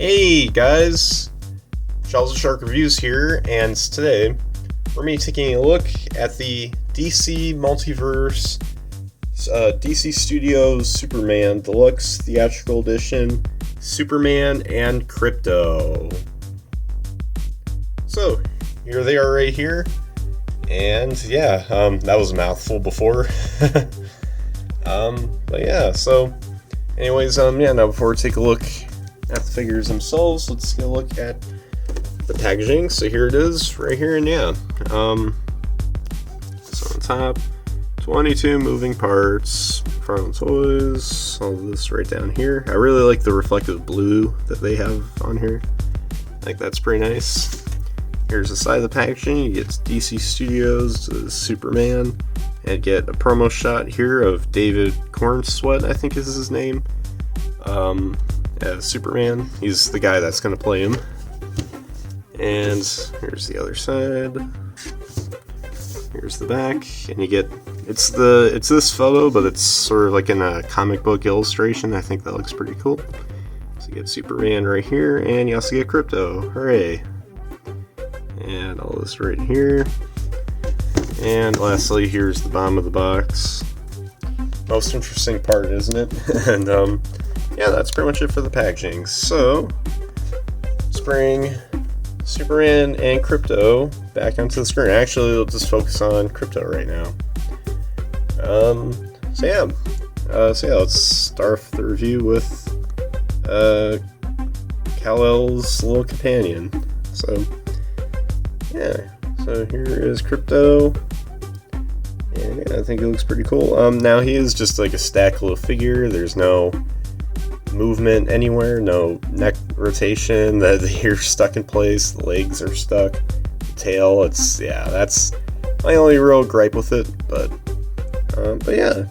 Hey guys, JawsTheSharkReviews here, and today we're going to be taking a look at the DC Multiverse DC Studios Superman Deluxe Theatrical Edition Superman and Krypto. So, here they are right here, and yeah, that was a mouthful before. But yeah, so anyways, now before we take a look at the figures themselves, let's get a look at the packaging. So here it is right here, and yeah, so on top, 22 moving parts, front toys, all of this right down here. I really like the reflective blue that they have on here. I think that's pretty nice. Here's the side of the packaging. You get DC Studios Superman, and get a promo shot here of David Cornsweet, I think is his name, as Superman. He's the guy that's going to play him. And here's the other side. Here's the back, and you get it's this photo, but it's sort of like in a comic book illustration. I think that looks pretty cool. So you get Superman right here, and you also get Krypto. Hooray! And all this right here. And lastly, here's the bottom of the box. Most interesting part, isn't it? And yeah, that's pretty much it for the packaging. So let's bring Superman and Krypto back onto the screen. Actually, we'll just focus on Krypto right now. So yeah, let's start off the review with Kal-El's little companion. So yeah, so here is Krypto, and yeah, I think it looks pretty cool. Now he is just like a stacked little figure. There's no movement anywhere, no neck rotation. The ear's stuck in place, the legs are stuck, the tail. That's my only real gripe with it. But yeah,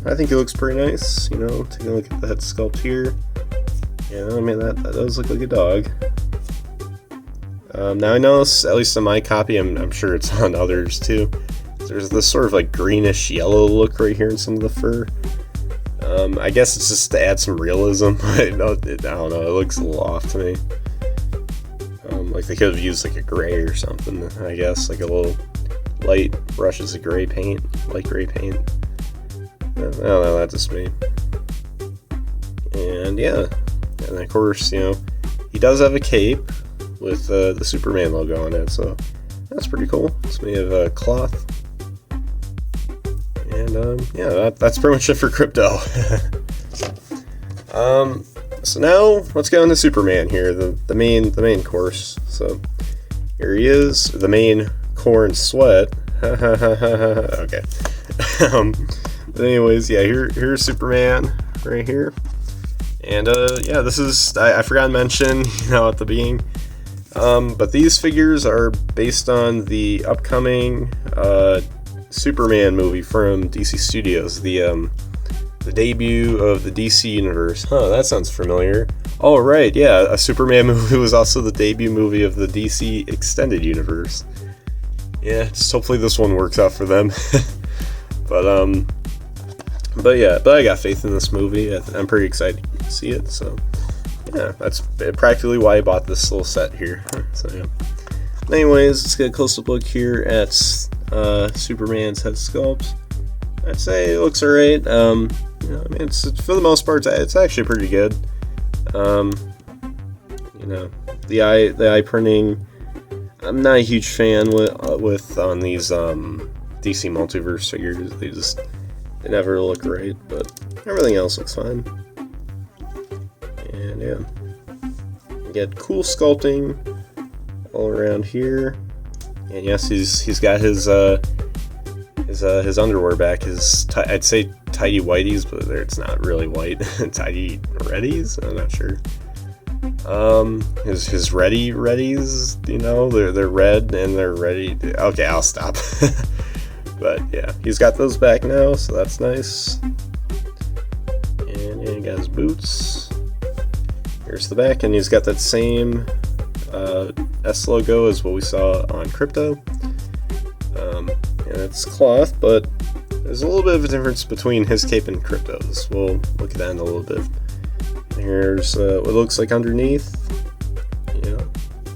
I think it looks pretty nice. You know, taking a look at the head sculpt here. Yeah, I mean that does look like a dog. Now I notice, at least on my copy, I'm sure it's on others too, there's this sort of like greenish yellow look right here in some of the fur. I guess it's just to add some realism. I don't know, it looks a little off to me. Like they could have used like a gray or something, I guess, like a little light brushes of gray paint, light gray paint. I don't know, that's just me. And yeah, and of course, you know, he does have a cape with the Superman logo on it, so that's pretty cool. It's made of cloth. And yeah, that's pretty much it for Krypto. So now let's get on to Superman here, the main course. So here he is, the main corn sweat. Okay. But anyways, yeah, here's Superman right here. And yeah, this is I forgot to mention, you know, at the beginning. But these figures are based on the upcoming Superman movie from DC Studios, the debut of the DC universe. Huh, that sounds familiar. Oh right, yeah, a Superman movie was also the debut movie of the DC extended universe. Yeah, just hopefully this one works out for them. But I got faith in this movie. I'm pretty excited to see it. So yeah, that's practically why I bought this little set here. So yeah. Anyways, let's get a close-up look here at Superman's head sculpt. I'd say it looks alright. You know, I mean, it's for the most part, it's actually pretty good. You know, the eye printing, I'm not a huge fan with on these DC Multiverse figures. They never look right, but everything else looks fine. And yeah, you get cool sculpting all around here. And yes, he's got his underwear back. I'd say tidy whities, but it's not really white. Tidy reddies? I'm not sure. His reddies, you know, they're red and they're ready. Okay, I'll stop. But yeah, he's got those back now, so that's nice. And yeah, he got his boots. Here's the back, and he's got that same S logo as what we saw on Krypto. And it's cloth, but there's a little bit of a difference between his cape and Krypto's. We'll look at that in a little bit. Here's what it looks like underneath. Yeah,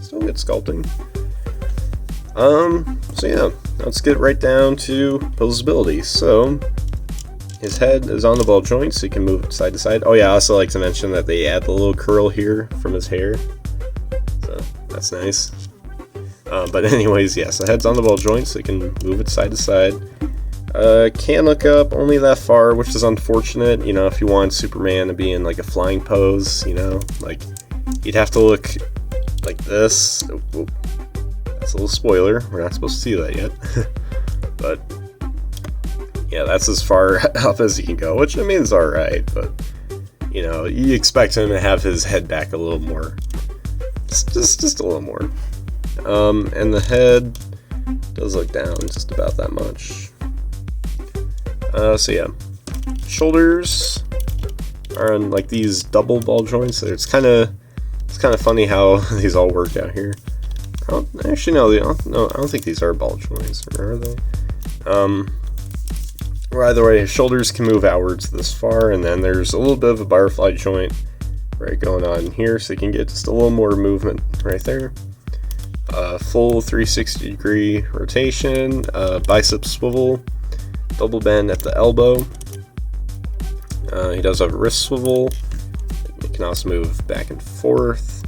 still good sculpting. So yeah, let's get right down to posability. So his head is on the ball joint, so you can move it side to side. Oh yeah, I also like to mention that they add the little curl here from his hair, so that's nice. But anyways, yes, the head's on the ball joint, so you can move it side to side. Can't look up only that far, which is unfortunate. You know, if you want Superman to be in like a flying pose, you know, like you'd have to look like this. Oh, that's a little spoiler. We're not supposed to see that yet. But yeah, that's as far up as you can go, which I mean is alright, but you know, you expect him to have his head back a little more. Just a little more. And the head does look down just about that much. So yeah, shoulders are on like these double ball joints. It's kind of funny how these all work out here. I don't think these are ball joints, or are they? Or either way, his shoulders can move outwards this far, and then there's a little bit of a butterfly joint right going on here, so you can get just a little more movement right there. Full 360-degree rotation, bicep swivel, double bend at the elbow. He does have a wrist swivel. He can also move back and forth.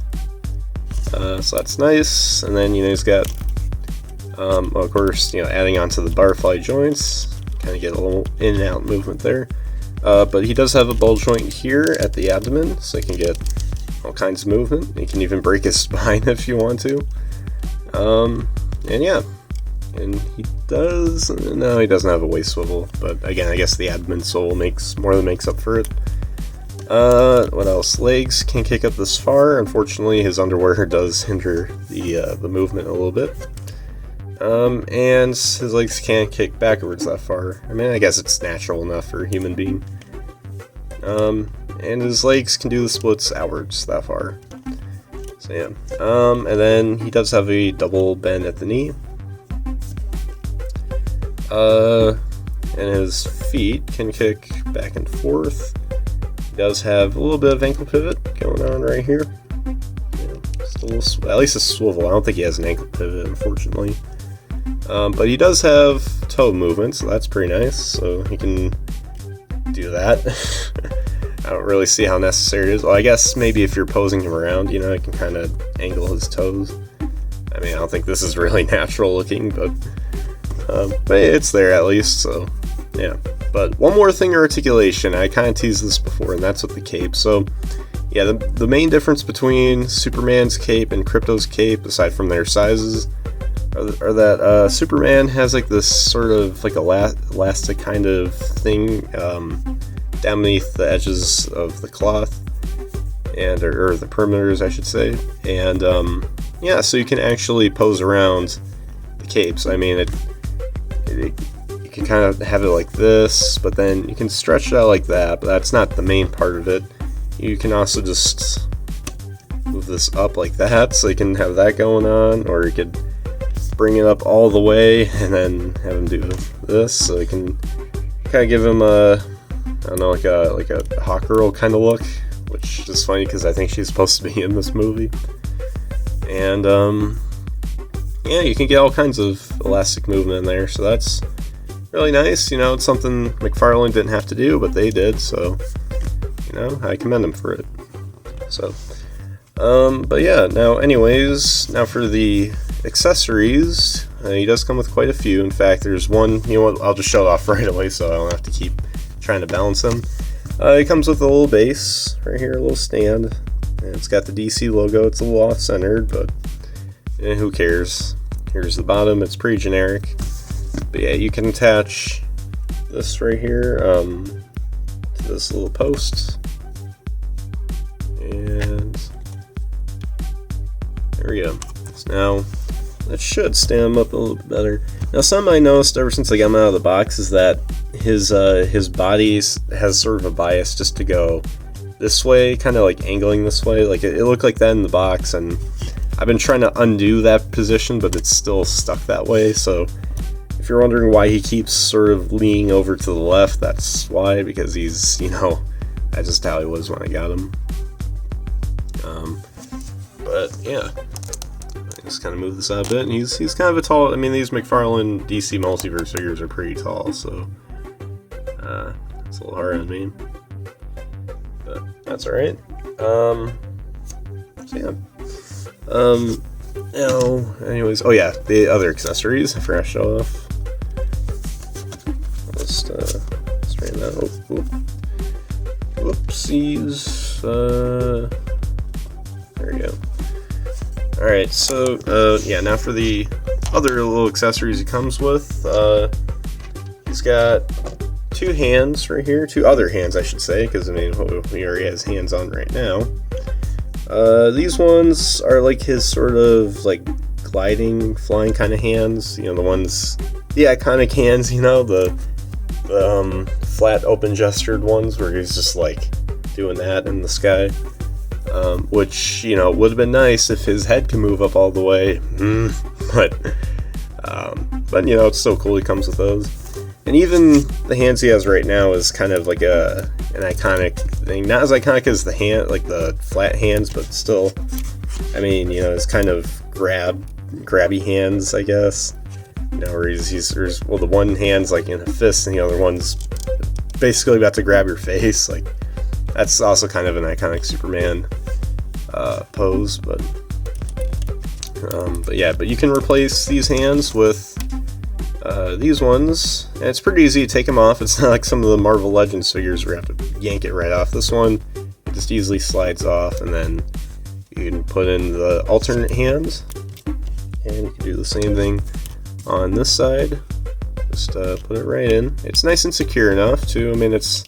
So that's nice. And then, you know, he's got, of course, you know, adding on to the butterfly joints, kind of get a little in and out movement there. But he does have a ball joint here at the abdomen, so he can get all kinds of movement. He can even break his spine if you want to. And yeah, and he doesn't have a waist swivel, but again, I guess the abdomen swivel more than makes up for it. What else? Legs can kick up this far. Unfortunately, his underwear does hinder the movement a little bit. And his legs can't kick backwards that far. I mean, I guess it's natural enough for a human being. And his legs can do the splits outwards that far. So yeah. And then he does have a double bend at the knee. And his feet can kick back and forth. He does have a little bit of ankle pivot going on right here. Yeah, just a little, at least a swivel. I don't think he has an ankle pivot, unfortunately. But he does have toe movement, so that's pretty nice. So he can do that. I don't really see how necessary it is. Well, I guess maybe if you're posing him around, you know, you can kind of angle his toes. I mean, I don't think this is really natural looking, but it's there at least, so yeah. But one more thing, articulation. I kind of teased this before, and that's with the cape. So yeah, the main difference between Superman's cape and Krypto's cape, aside from their sizes, are that Superman has like this sort of like elastic kind of thing down beneath the edges of the cloth, and or the perimeters, I should say. And yeah, so you can actually pose around the capes. I mean, you can kind of have it like this, but then you can stretch it out like that, but that's not the main part of it. You can also just move this up like that, so you can have that going on, or you could bring it up all the way and then have him do this, so you can kind of give him a, I don't know, like a hawk girl kind of look, which is funny because I think she's supposed to be in this movie. And yeah, you can get all kinds of elastic movement in there, so that's really nice. You know, it's something McFarlane didn't have to do, but they did, so you know, I commend them for it. So but yeah, now for the accessories, he does come with quite a few. In fact, there's one, you know what, I'll just show it off right away so I don't have to keep trying to balance them. It comes with a little base right here, a little stand, and it's got the DC logo. It's a little off-centered, but who cares? Here's the bottom. It's pretty generic, but yeah, you can attach this right here to this little post, and there we go. So now that should stand him up a little bit better. Now, something I noticed ever since I got him out of the box is that his body has sort of a bias just to go this way, kind of like angling this way. Like it looked like that in the box, and I've been trying to undo that position, but it's still stuck that way. So if you're wondering why he keeps sort of leaning over to the left, that's why, because he's, you know, that's just how he was when I got him. But yeah, just kind of move this out a bit. And he's kind of a tall. I mean, these McFarlane DC Multiverse figures are pretty tall, so it's a little hard on me. But that's all right. So yeah. Anyways, oh yeah, the other accessories I forgot to show off. Just straighten that. Whoopsies. There we go. Alright, so, yeah, now for the other little accessories he comes with. He's got two hands right here. Two other hands, I should say, because, I mean, he already has hands on right now. These ones are like his sort of, like, gliding, flying kind of hands. You know, the ones, the iconic hands, you know, the flat, open-gestured ones where he's just, like, doing that in the sky. Which, you know, would have been nice if his head could move up all the way. But, you know, it's so cool he comes with those. And even the hands he has right now is kind of like an iconic thing. Not as iconic as the hand, like the flat hands, but still, I mean, you know, it's kind of grabby hands, I guess. You know, where well, the one hand's like in a fist and the other one's basically about to grab your face. Like, that's also kind of an iconic Superman pose, but yeah, but you can replace these hands with these ones, and it's pretty easy to take them off. It's not like some of the Marvel Legends figures where you have to yank it right off. This one, it just easily slides off, and then you can put in the alternate hands, and you can do the same thing on this side. Just put it right in. It's nice and secure enough, too. I mean, it's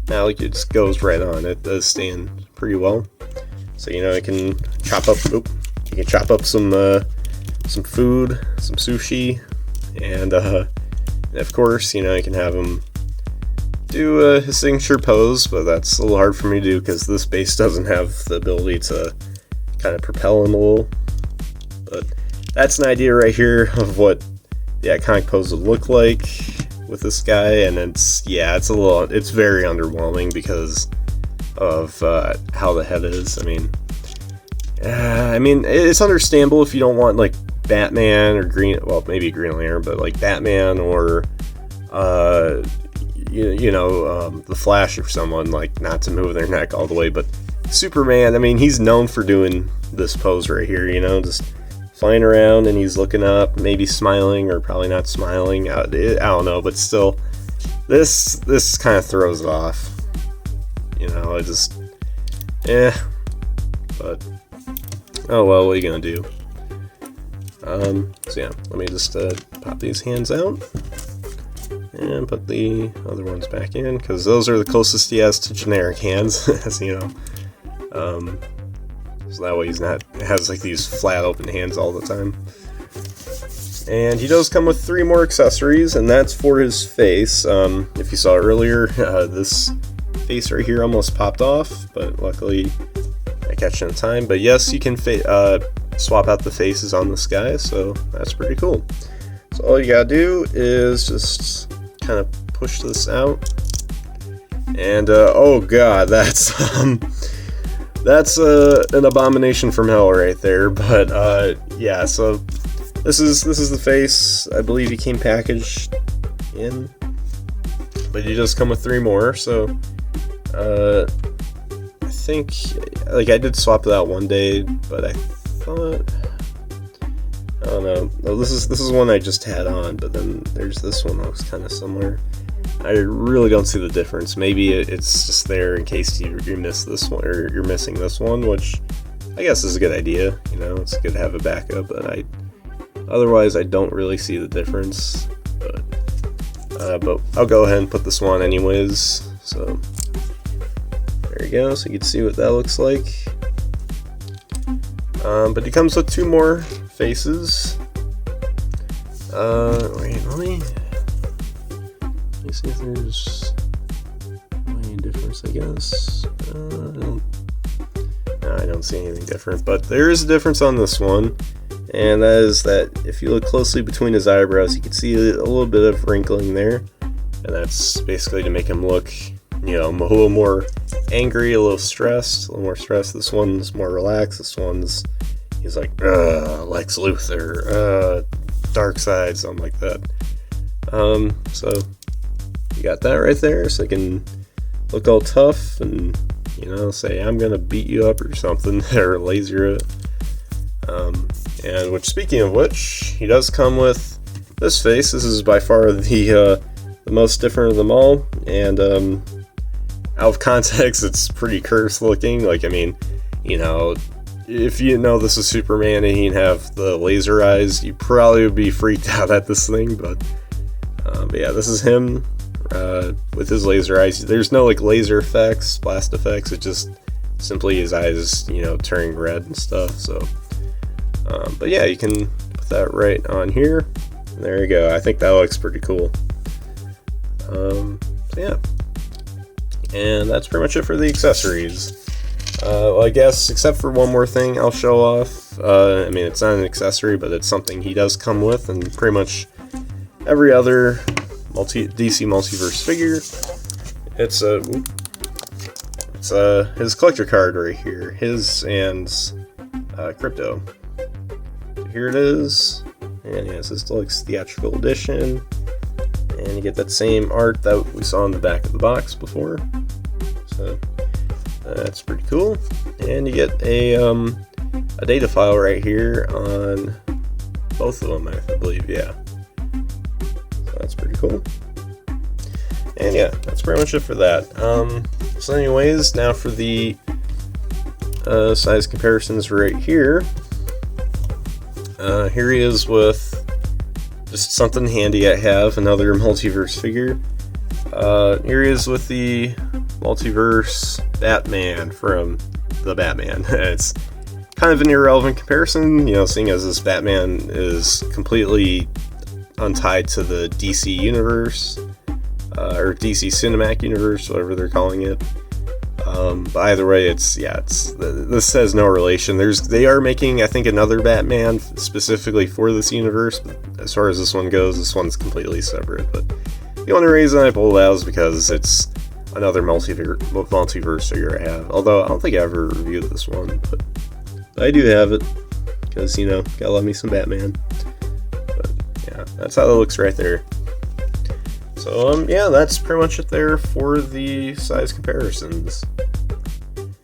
not like it just goes right on. It does stand pretty well. So, you know, you can chop up some food, some sushi, and of course, you know, you can have him do his signature pose, but that's a little hard for me to do because this base doesn't have the ability to kind of propel him a little. But that's an idea right here of what the iconic pose would look like with this guy, and it's very underwhelming because of how the head is. I mean, it's understandable if you don't want like Batman or maybe Green Lantern, but like Batman or the Flash or someone, like, not to move their neck all the way. But Superman, I mean, he's known for doing this pose right here, you know, just flying around and he's looking up, maybe smiling or probably not smiling. I don't know, but still, this kind of throws it off. You know, but oh well, what are you gonna do? So yeah, let me just pop these hands out and put the other ones back in, because those are the closest he has to generic hands, as you know. So that way he has like these flat open hands all the time. And he does come with 3 more accessories, and that's for his face. If you saw earlier, this face right here almost popped off, but luckily I catch it in time. But yes, you can swap out the faces on this guy, so that's pretty cool. So all you gotta do is just kind of push this out, and oh god, that's an abomination from hell right there. But yeah, so this is the face. I believe he came packaged in, but you just come with 3 more. So I think, like, I did swap it out one day, but I thought, I don't know. Oh, this is one I just had on, but then there's this one that looks kind of similar. I really don't see the difference. Maybe it's just there in case you miss this one, or you're missing this one, which I guess is a good idea. You know, it's good to have a backup, but otherwise I don't really see the difference. But I'll go ahead and put this one anyways. So there you go. So you can see what that looks like. But he comes with 2 more faces. Wait, let me see if there's any difference, I guess. I don't see anything different, but there is a difference on this one, and that is that if you look closely between his eyebrows, you can see a little bit of wrinkling there, and that's basically to make him look, you know, a little more angry, a little stressed, a little more stressed. This one's more relaxed. This one's, he's like, Lex Luthor, Darkseid, something like that. So you got that right there, so they can look all tough and, say, I'm gonna beat you up or something, or laser it. And speaking of which, he does come with this face. This is by far the most different of them all, and out of context, it's pretty cursed looking. Like, if you know this is Superman and he'd have the laser eyes, you probably would be freaked out at this thing, but yeah, this is him with his laser eyes. There's no laser effects, blast effects. It just simply his eyes, turning red and stuff. So, but yeah, you can put that right on here. There you go. I think that looks pretty cool. So yeah, and that's pretty much it for the accessories. Well, I guess except for one more thing I'll show off. It's not an accessory, but it's something he does come with, and pretty much every other DC Multiverse figure. It's his collector card right here, his and Krypto. So here it is, and he has his Deluxe Theatrical Edition, and you get that same art that we saw in the back of the box before. So that's pretty cool, and you get a data file right here on both of them, I believe. Yeah. That's pretty cool. And yeah, that's pretty much it for that. So anyways, now for the size comparisons right here. Here he is with just something handy I have, another Multiverse figure. Here he is with the Multiverse Batman from the Batman. It's kind of an irrelevant comparison, seeing as this Batman is completely untied to the DC universe, or DC Cinematic Universe, whatever they're calling it. But either way, this has no relation. They are making, I think, another Batman specifically for this universe, but as far as this one goes, this one's completely separate. But the only reason I pulled it out is because it's another multiverse figure I have. Although I don't think I ever reviewed this one, but I do have it because gotta love me some Batman. Yeah, that's how it looks right there. So, yeah, that's pretty much it there for the size comparisons.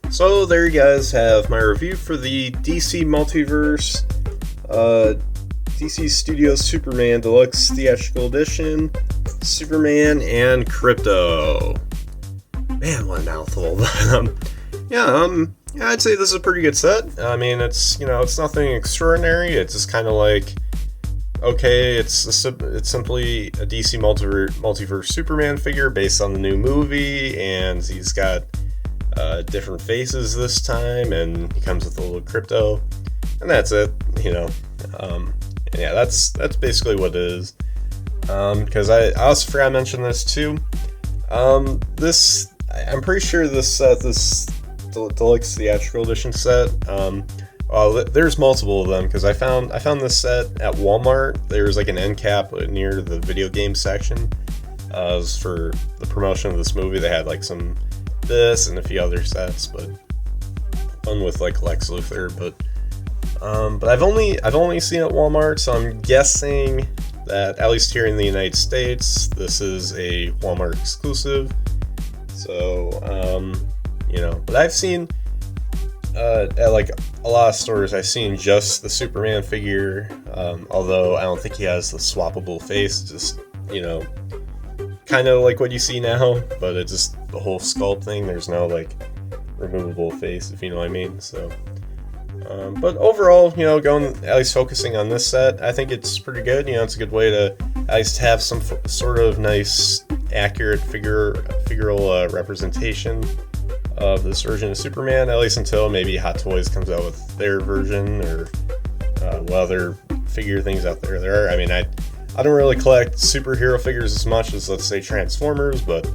So, there you guys have my review for the DC Multiverse, DC Studios Superman Deluxe Theatrical Edition, Superman, and Krypto. Man, what a mouthful. Yeah, I'd say this is a pretty good set. It's, it's nothing extraordinary. It's just kind of like, okay, it's simply a DC Multiverse Superman figure based on the new movie, and he's got different faces this time, and he comes with a little Krypto, and that's it, and yeah, that's basically what it is. Because I also forgot to mention this too. I'm pretty sure this Deluxe Theatrical Edition set, there's multiple of them, because I found this set at Walmart. There's an end cap near the video game section. It was for the promotion of this movie. They had this and a few other sets, but one with Lex Luthor. But I've only seen it at Walmart, so I'm guessing that at least here in the United States, this is a Walmart exclusive. So but I've seen at a lot of stores, I've seen just the Superman figure, although I don't think he has the swappable face, just, kind of like what you see now, but it's just the whole sculpt thing. There's no, removable face, if you know what I mean, so. But overall, going, at least focusing on this set, I think it's pretty good. It's a good way to at least have some sort of nice, accurate figural representation of this version of Superman, at least until maybe Hot Toys comes out with their version, or what other figure things out there are. I don't really collect superhero figures as much as, let's say, Transformers, but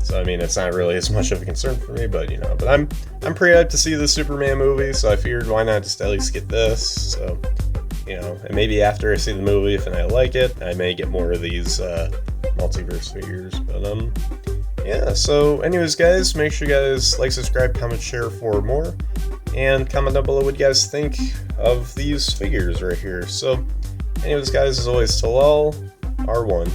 so it's not really as much of a concern for me. But but I'm pretty hyped to see the Superman movie, so I figured why not just at least get this. So and maybe after I see the movie, if I like it, I may get more of these multiverse figures. But yeah, so anyways, guys, make sure you guys like, subscribe, comment, share for more, and comment down below what you guys think of these figures right here. So anyways, guys, as always, till all are one.